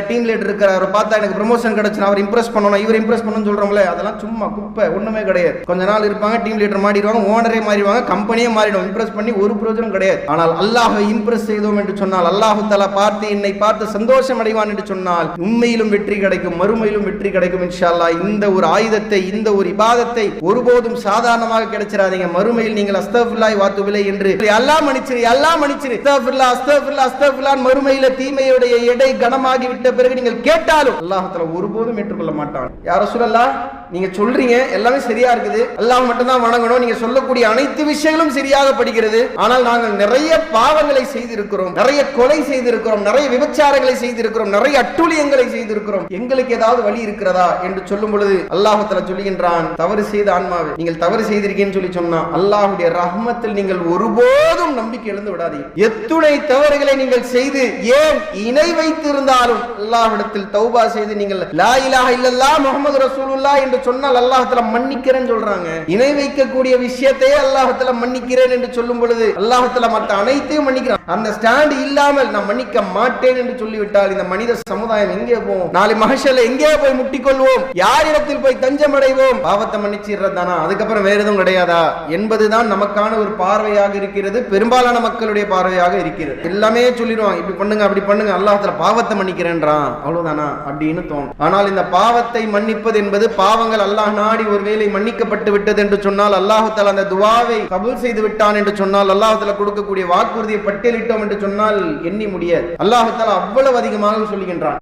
Team leader இருக்கிறார், பார்த்தா எனக்கு ப்ரமோஷன் கிடைச்சு அவர் இம்ப்ரெஸ் பண்ணணும், இவர் இம்ப்ரெஸ் பண்ணணும்னு சொல்றோம்ல, அதெல்லாம் சும்மா குப்பை, ஒண்ணுமே கிடையாது. கொஞ்ச நாள் இருப்பாங்க, டீம் லீடர் மாறிடுவாங்க, ஓனரே மாறிடுவாங்க, கம்பெனியே மாறிடும். இம்ப்ரெஸ் பண்ணி ஒரு பிரயோஜனம் கிடையாது. ஆனால் அல்லாஹ்வை இம்ப்ரெஸ் செய்தோம் என்று சொன்னால், அல்லாஹ் தஆலா பார்த்து என்னை பார்த்து சந்தோஷம் அடைவான் என்று சொன்னால் உண்மையிலும் வெற்றி கிடைக்கும், மறுமையிலும் வெற்றி கிடைக்கும் இன்ஷா அல்லாஹ். இந்த ஒரு ஆயுதத்தை, இந்த ஒரு இபாதத்தை ஒருபோதும் சாதாரணமாக கிடைச்சிடாதீங்க. மறுமையில் நீங்கள் அஸ்தக்ஃபிருல்லாஹி வ அத்தூபு இலைஹி என்று அல்லாஹ் மன்னிச்சிரு, அல்லாஹ் மன்னிச்சிரு, அஸ்தக்ஃபிருல்லாஹ் அஸ்தக்ஃபிருல்லாஹ் அஸ்தக்ஃபிருல்லாஹ் மறுமையில தீமையுடைய எடை கனமாகி விட்ட பிறகு நீங்கள் கேட்டாலும் அல்லாஹ் தஆலா ஒருபோதும் ஏற்றுக்கொள்ள மாட்டான். யா ரசூலல்லாஹ், நீங்க சொல்றீங்க எல்லாமே சரியா இருக்குது, அல்லாஹ் மட்டும் தான் வணங்கணும், நீங்க சொல்லக்கூடிய அனைத்து விஷயங்களும் சரியாக படிக்கிறது, ஆனால் நாங்கள் நிறைய பாவங்களை செய்திருக்கிறோம், நிறைய கொலை செய்திருக்கிறோம், நிறைய விபச்சாரங்களை செய்திருக்கிறோம், நிறைய அட்டூழியங்களை செய்திருக்கிறோம், எங்களுக்கு ஏதாவது வழி இருக்கிறதா என்று சொல்லும் பொழுது அல்லாஹ் தஆலா சொல்லுகின்றான், தவறு செய்த ஆன்மாவே நீங்கள் தவறு செய்திருக்கீங்கன்னு சொல்லி சொன்னா அல்லாஹ்வுடைய ரஹ்மத்தில் நீங்கள் ஒருபோதும் நம்பிக்கை இழந்து விடாதீங்க. எத்துணை தவறுகளை நீங்கள் செய்து ஏன் இணை வைத்து இருந்தாலும் அல்லாஹ்விடத்தில் தௌபா செய்து நீங்கள் லா இலாஹ இல்லல்லாஹ் முஹம்மது ரசூலுல்லாஹ் என்று சொன்னால் அல்லாஹ் தஆலா மன்னிக்கிறேன்னு சொல்றாங்க. இணை வைக்கக்கூடிய விஷயத்தையே அல்லாஹ் தஆலா மன்னிக்கிறேன் என்று சொல்லும் பொழுது அல்லாஹ் தஆலா மற்ற அனைத்தையும் மன்னிக்கிறான். அந்த ஸ்டாண்ட் இல்லாமல் நான் மன்னிக்க மாட்டேன் என்று சொல்லிவிட்டால் இந்த மனித சமுதாயம் எங்கே போவோம்? நாளை மஹ்ஷர்ல எங்கே போய் முட்டிக்கொள்வோம்? யாரிடத்தில் போய் தஞ்சம் அடைவோம்? பாவத்தை மன்னிச்சிடுறதானா, அதுக்கப்புறம் வேற எதுவும் கிடையாதா என்பதுதான் நமக்கான ஒரு பார்வையாக இருக்கிறது, பெரும்பாலான மக்களுடைய பார்வையாக இருக்கிறது. எல்லாமே சொல்லிடுவாங்க, இப்படி பண்ணுங்க அப்படி பண்ணுங்க, அல்லாஹ் தஆலா பாவத்தை மன்னிக்கிறேன்றான், அவ்வளவுதானா அப்படின்னு தோணும். ஆனால் இந்த பாவத்தை மன்னிப்பது என்பது, பாவங்கள் அல்லாஹ் நாடி ஒருவேளை மன்னிக்கப்பட்டு விட்டது என்று சொன்னால், அல்லாஹ் தஆலா அந்த துஆவை கபூல் செய்து விட்டான் என்று சொன்னால், அல்லாஹ் தஆலா கொடுக்கக்கூடிய வாக்குறுதியை பட்டியலிட்டோம் என்று சொன்னால் எண்ணி முடியாது. அல்லாஹ் தஆலா அவ்வளவு அதிகமாக சொல்லுகின்றான்.